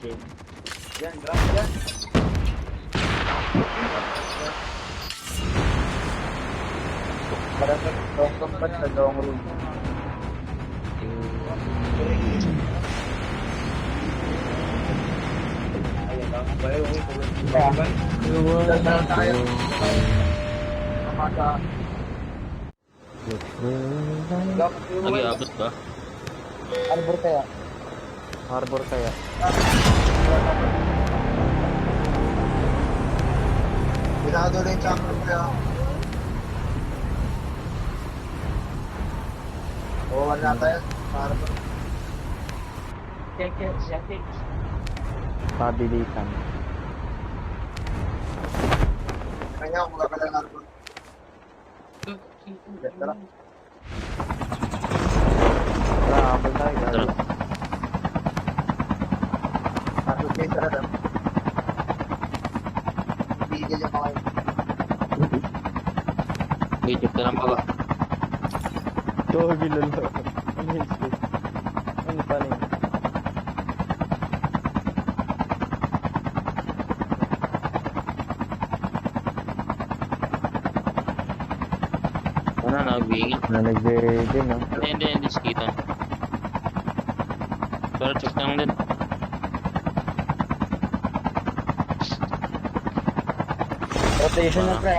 Yan, drop yan. Para sa long combat sa long room. Ayan lang. Bayo, Nag-iabot ba? Arbor kaya? Harbor kaya. Pinado na yung chamber kaya. Oo, wala tayo. Arbor. Check. Pabilitan. Kanya ako magkakala ng arbor. Tara. Tara, habol tayo. Tara. Arbor kayo tara daw. Bigyan yung mga Video ka lang ba? Doggy lolo. Ano yun? Ano pa rin? Ano na, nag-wingit. Nag-ready, no? Hindi, skita. Pero check lang din. rotation na pre.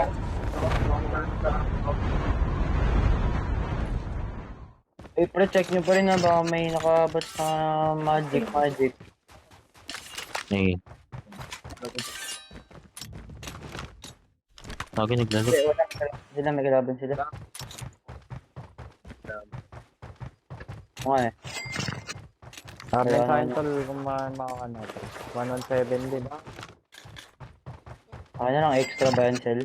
Pre-check nyo pa rin na baka may nakabot sa magic. Sige. Lagi naglalog. Hindi, wala. Sila, may kalaban sila. Okay. Sabi Kaya sa akin, ano- tol, kung makakano. 117 din. Okay na lang, extra bancel.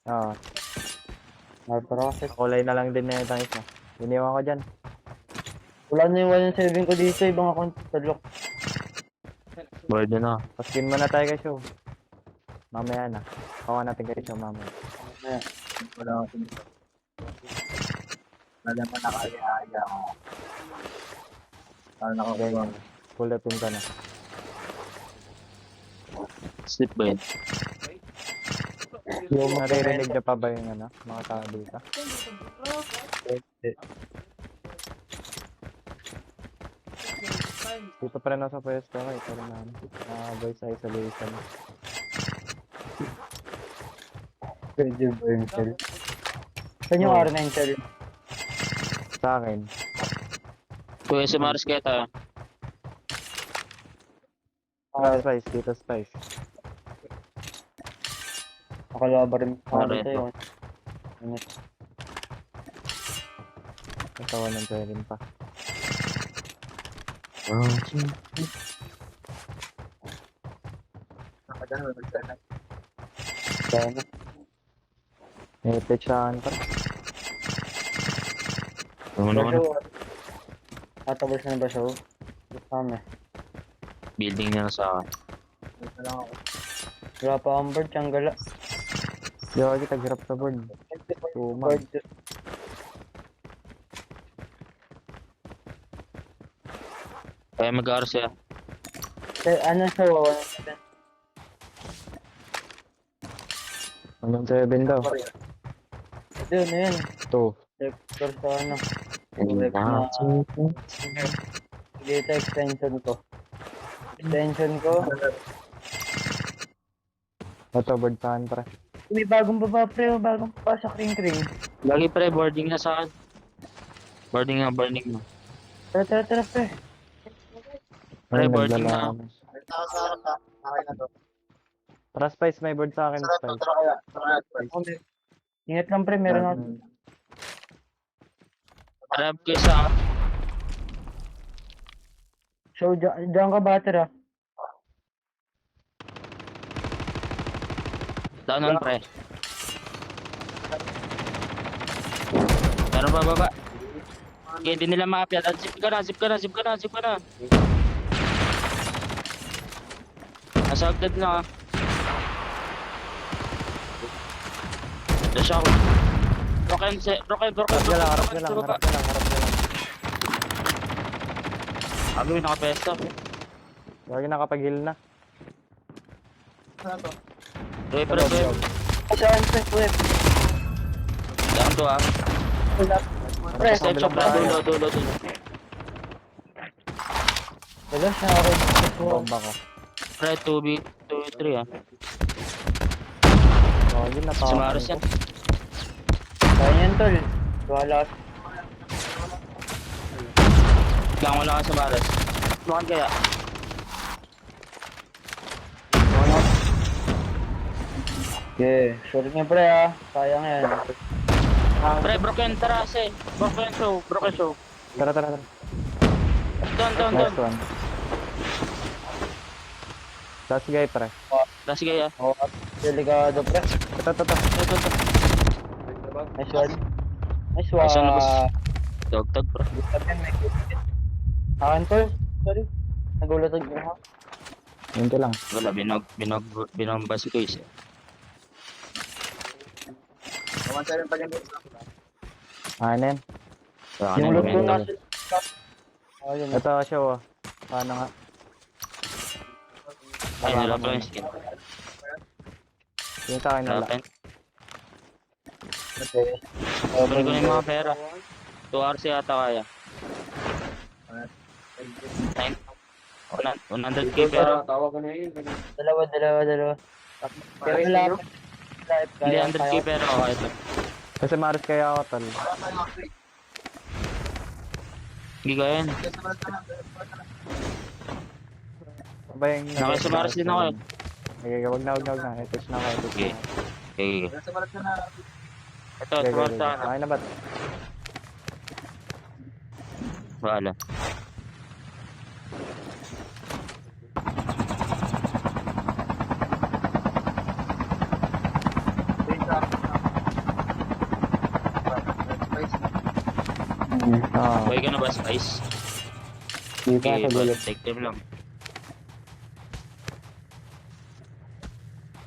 Oo. Pero kasi Kulay na lang din na yung isa. Iniwan ko dyan. wala na yung 1.7 ko dito, ibang account sa lock. Board na. Paskin muna tayo kay show. Mamaya na. Kawa natin kay show mamaya. Wala ako dito. Wala naman nakaya. Paano nakakuha? Full upin ka na. Slip ba yun? Yung naririnig niya pa ba yung ano, mga tao dito? Dito pa rin ako sa pwesto ko, ito rin namin. Voice isolation. Pwede ba yung cell? Saan yung Oh. R9 cell? Sa akin, Kuya si Mars Keta. Spice, dito Spice. Nakalaba rin pa Correct. sa'yo. Katawan ng rin pa. Sana. May pitch sa akin pa. Ano naman? Tatabas na ba siya? Kami. Building niya na sa akin. Wala pa akong bird, siyang gala. Yo, kita hirap sa board. Tuma. Bird. Kaya mag-aaral siya. Ano siya? Anong 7 daw? Ito, ano yun? 2. Sector sa ano? Ah, Data extension ko. Extension ko. Ito, board sa akin pa. May bagong baba pre, bagong baba sa kring-kring. Lagi pre, boarding na sa akin. Boarding mo. Tara pre. Pre, boarding na. Tara Spice, may board sa akin. Spice. Ingat lang pre, meron ako. Arab kayo sa So, dyan ka batter ah. down on pre. Meron pa baba. Okay, hindi nila maapyat. Zip ka na. Nasa agad na. Dash ako. Roken. Harap ka lang. Ano yung nakapesto? Lagi nakapag-heal na. Pre, pre, pre. Saan pre? Down to ah. Pre, Step shop na, dulo. wala siya ako. Bomba ko. Pre, 2v, 2v3 ah. Lagi na Si Maris yan. Kaya niyan tol. Wala. Lang wala ka sa Maris. Lumakan kaya. Okay, sure nga pre ah. Sayang yan. Pre, broken terrace. Broken show. Tara. Doon. Nice one. Last guy, pre. Last guy ah. Oh, delikado pre. Ito. Nice one. Nice Nice one, boss. one. Dog, bro. Akin tol. Sorry. Nagulat ako. Yun ko lang. Wala, binomba si Case eh. Ano yan? Saka Yung na loot ko yung na. mental. Ayun. Ito, show ah. Paano nga? Ay, nila pa yung skin. Yung sa akin nala. Open. Okay. Balik ko na yung mga pera. 2 hours yata kaya. 100k pero. Dalawa. Pero wala. Hindi 100k pero okay ito. Kasi Maris kaya ako, tol. Hindi ko yun. Ba yung... Okay, sa Maris din ako eh. Okay, wag na. Ito na ako. Okay. Okay. Ito, Okay. smart sa ano. Okay na ba? Wala. Oo. Okay ka na ba, Spice? Di pa Okay, sa gulo. take time lang.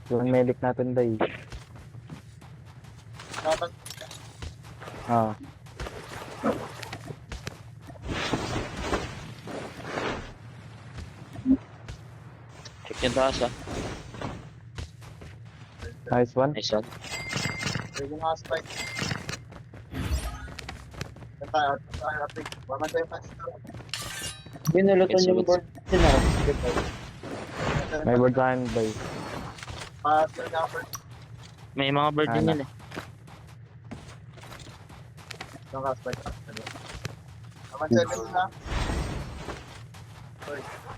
Yung medic natin, day. Oo. Check yung taas ah. Nice one. Nice one. Binulutan yung board. Sino? May board sa akin, day. May mga bird din yan eh.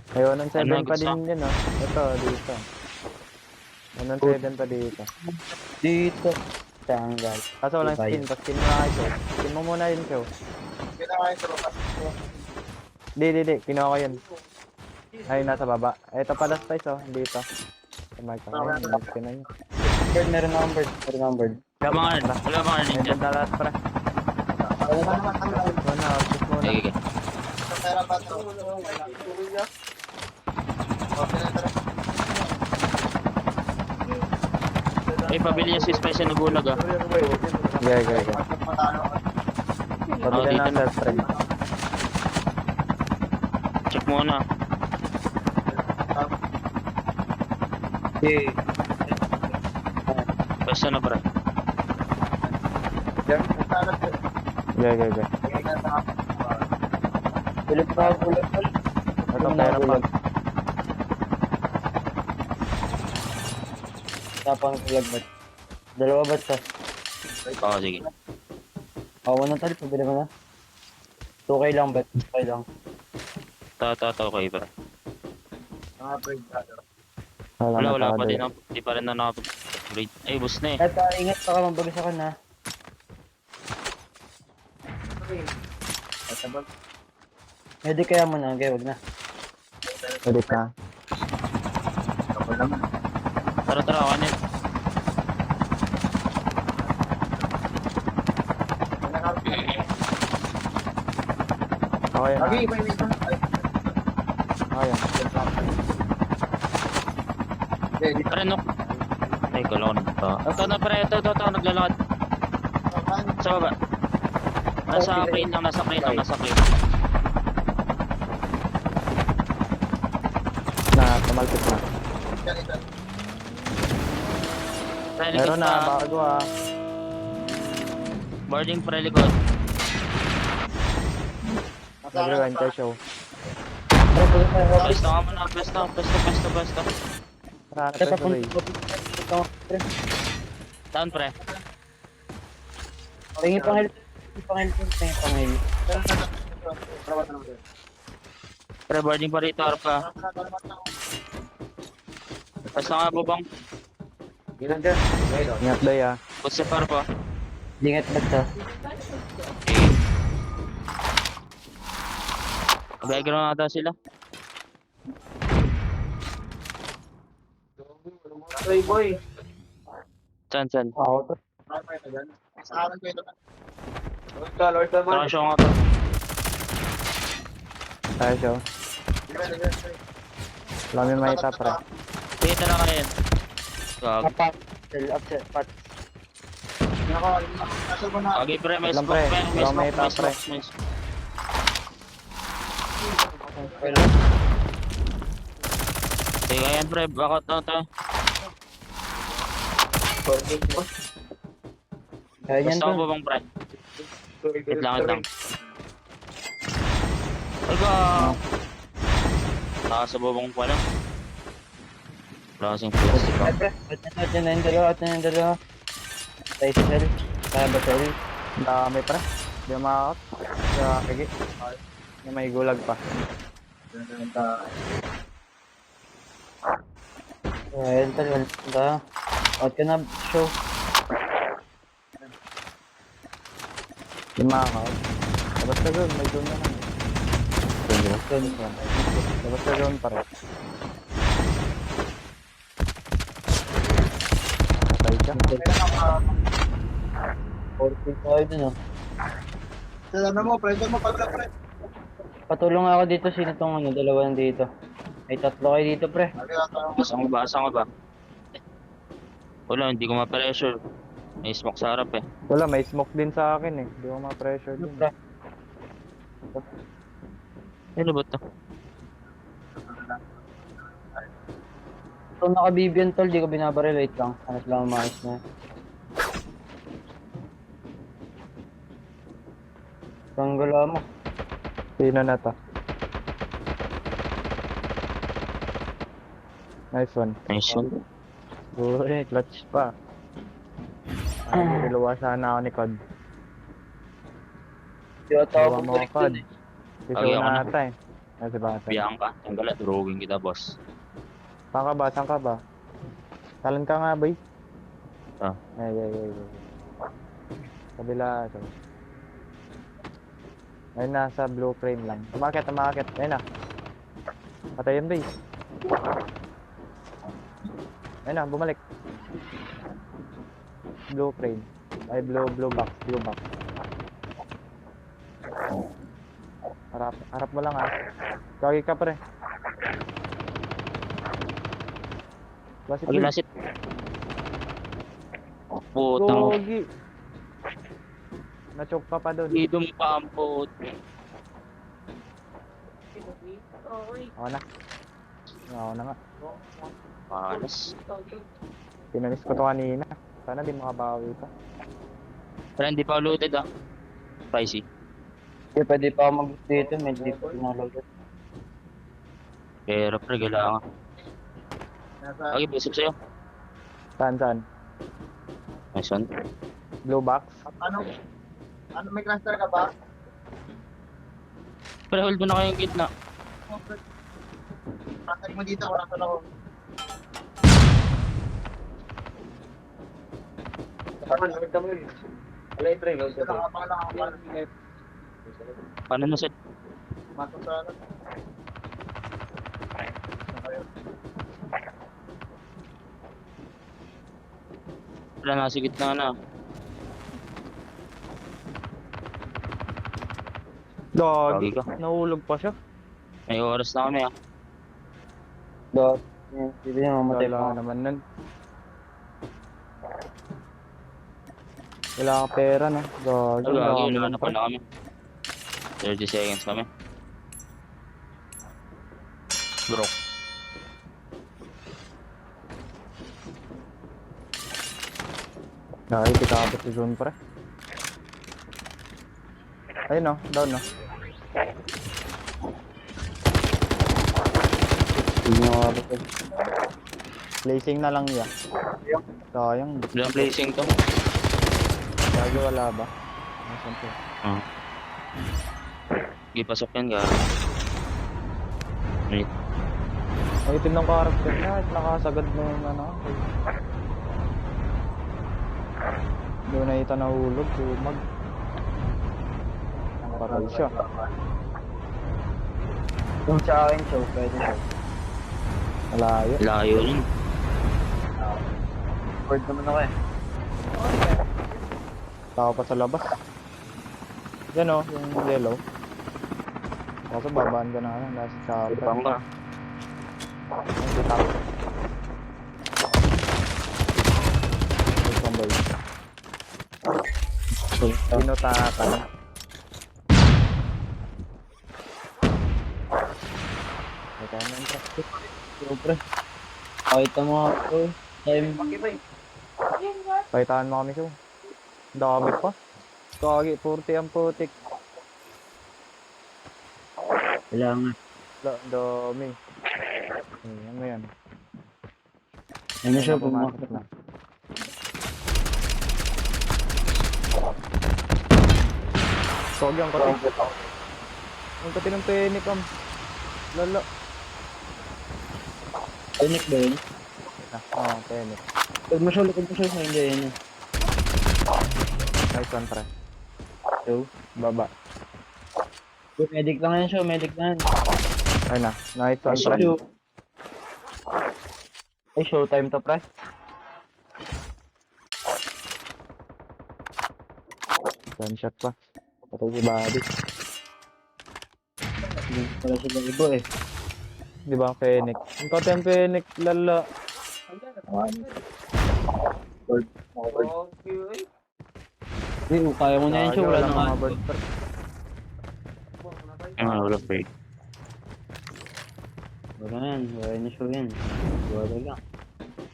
May 1-7 Ano, pa gusto? din yun, oh. Ito, dito. 1-7 pa dito. Dito. Tanggal. Kaso walang Diba skin. Pa-skin mo na kayo. Skin mo muna yun, Chow. Di. Kinuha ko yun. Ay, nasa baba. Ito pala, Spice, oh. Dito. Kumarka ko yun. May skin na yun. Bird, meron akong bird. Wala mga May ninja. banda lahat, pre. Push muna. Okay. Ay, pabili niya si Spice na bulag ah. Okay. Pabili dito na na. self-friend. Check muna. Okay. Basta na pre. Okay. Ulit pa. Ito, pera pa. Tapang ulag bat. Dalawa bat sa. Oo, sige. Awa na tali, pabili mo na. 2K lang bat. 2K lang. Tato kayo pre. Wala Wala pa day. din ako. Di pa rin na nakapag-upgrade. Ay, boss na eh. At ingat baka mabagsakan na. Pwede kaya mo na, okay, wag na. Pwede ka. Tara, kanin. Okay na. Pre, no. Ay, galon. Ito na pre, ito, naglalakad. Sa baba. Nasa crane lang. Malpit na. Prelikod Meron na, pa. bago ah. Boarding prelikod. Nag-rewind ka show. Pre, pulis tayo. Pwesto ka muna. Pwesto. Marami Pre, pa sa way. papunta. Pre, Down, pre. tingin pang health. Tingin pang health. Pre, boarding pa rito. Harap ka. Pwesto ka bubong. Ingat day ah. Putsi pa harap, ah. Dingat ba't ka? Background ata sila. Saan? Ako to. Transyo nga to. Tayo show. Lami may tap pre. Dito lang kayo. Gag. Apat. Upset. Pat. Okay, pre. May Lang, smoke, pre. pre. May Lang, may smoke, may tap, pre. smoke, may smoke. Sige yan, pre. Bakit na tayo? Kaya yan Gusto to. ko bang pre? Wait lang. Aga! Nakasababang pa lang. Wala kasing plastic Ay, ah. pre. At yan na yung dalawa. Tayo sa cell. Kaya ba cell? Dami pre. Di mo makakot. Kaya kagi. May gulag pa. Ayan, tal. Wala. Out ka na, show. Di mo makakot. Labas ka doon. May doon na naman. Labas ka doon pare. Patay ka. 40 tayo dun, oh. Pressure mo, pre. Patulong ako dito. Sino tong ano? Dalawa nandito. Ay, tatlo kayo dito, pre. Asan ka ba? Wala, hindi ko ma-pressure. May smoke sa harap eh. Wala, may smoke din sa akin eh. Di ko ma-pressure din. Pre. Ano ba ito? Ito nakabibian, tol. Di ko binabaril. Wait lang. Hanap lang ang maayos na. Tanggala mo. Sino na to? Nice one. Nice one. Uy, clutch pa. Ay, niluwa sana ako ni Cod. Di ako Luwa ako mo bumalik Cod. dun, eh. Sisaw Okay, ako na na. ata eh. Kasi bata. Biyahan ka. Tanggal at drawing kita, boss. Saan ka ba? Talan ka nga, boy. Ah. Ay. Kabila. Ayun, nasa blue frame lang. Tumakit. Ayun na. Patayin, boy. Ayun na, bumalik. Blue frame. Ay, blue box. Harap mo lang ah. Kagi ka pre. Lasit. Putang. Gogi. Na-choke ka pa doon. Dito mo pa ang put. Ako na nga. Palas. Pinanis ko to kanina. Sana di makabawi ka. Pero hindi pa looted ah. Pricey. Hindi, pwede pa ako mag dito. May di pa pinalagay. Pero pre, kailangan. Okay, busog sa'yo. Saan? Nice one. Blue box. Ano, may cluster ka ba? Pre, hold mo na kayong gitna. Cluster mo dito, wala ka lang. Paano na set? Wala, nasa gitna na. Lagi ka. Nahulog pa siya. May oras na kami ah. Dot. Hindi na mamatay Wala pa. naman nun. Wala ka pera no. Gago. Lagi, Gago naman na pre. pala kami. 30 seconds kami. Bro. Dahil kitapit si zone pre. Ayun no, down no. Hindi nyo makabot eh. Placing na lang niya. Sayang, Ilang placing to? lagi wala ba? Nasaan to? Ah. Sige, pasok yan ka. Wait. Ang itim ng character niya, nakasagad mo yung ano. Doon na ito nahulog, sumag. Patay siya. Kung sa akin, show, pwede show. Malayo. Layo rin. Board naman ako eh. Tao pa sa labas. Yan o, yung yellow. Kaso babaan ka na ano, nasa sa Pang ka. Hindi tao. Isang boy. Pinutakan. May kaya na interest. Siyempre. Pakita mo ako. Time. Pakitaan mo kami siya. Dami pa. Kagi, 40 ang putik. Kailangan. Dami. Ayan mo yan. Ayun na siya, Pumasok pumasok na. Kagi ang kati. Ang kati ng penicam. Lala. Panic ba yun? Penic. Pag mo siya, likod mo siya. Hindi, yun eh. Nice one, pre. So, Baba. medic lang yan siya, medic lang yan. Ayun na. Nice one, pre. Show. Ay, showtime to, pre. One shot pa. Patay si Buddy. Hindi pala sila ibo eh. Di ba, Penic? Ang kati ang Penic. Lala. Uy, kaya mo na yan siya, wala na nga. mga bird, pre. Wala break. Wala na yan, wala na show yan. Wala lang.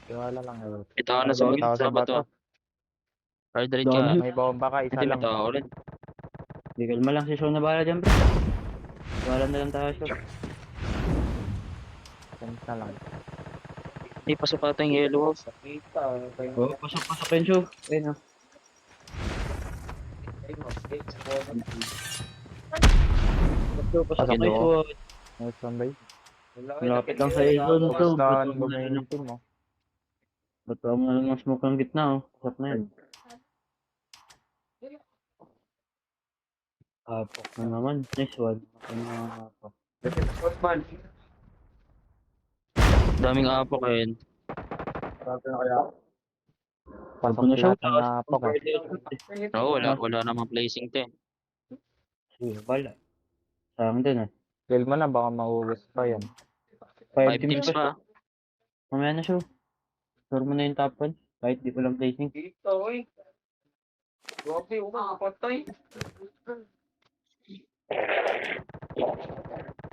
Tiwala lang. Ito ka na sa Tao mga sa ba to? bato. Hard rate ka. May bomba ka, isa Hindi lang. may tao ulit. Hindi, kalma lang si show na bahala dyan, pre. Wala na lang tayo show. Sense na lang. Hindi pasok ata yung yellow house. Oo, pasok yung show. Ayun o. Pasok Yellow. yung show. Nice one, bay. Malapit lang sa iyo doon show. Basta buminitin mo. Ba't ba mo na lang ng smoke ng gitna, oh. Pasok na yan. Hapok na naman. Nice one. Hapok. Daming apo kayo yun. Pasok na siya. lahat ng apok eh. Oo, wala namang placing to eh. Sige, bala. Sayang din, eh. Kill mo na, baka mahugas pa yan. 5 teams pa. Mamaya na show. Score mo na yung top 1. Kahit di ko lang placing.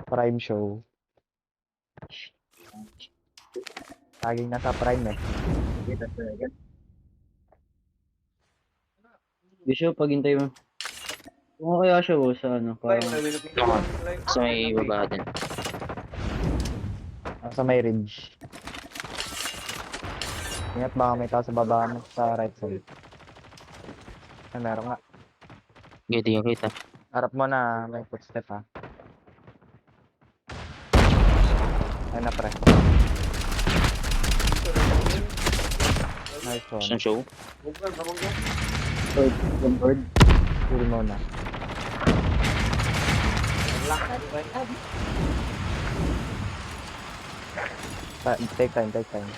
Prime show. Laging nasa prime eh. Di show, paghintay mo. Kung kaya show, sa ano, parang... Sa may baba din. Nasa may ridge. Ingat baka may tao sa baba mo sa right side. Ay, meron nga. Hindi ka kita. Harap mo na may footstep ha. Ayun na pre. Nice one. Saan show? One bird. Kill mo na. Take time, take time.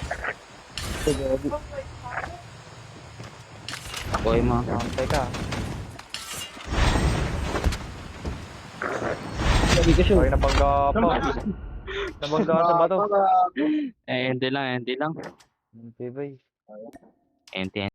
Okay mo. Kantay ka. Sabi ka show. Ay, nabangga pa. Nabangga sa bato. Hindi lang. Hindi ba Ente.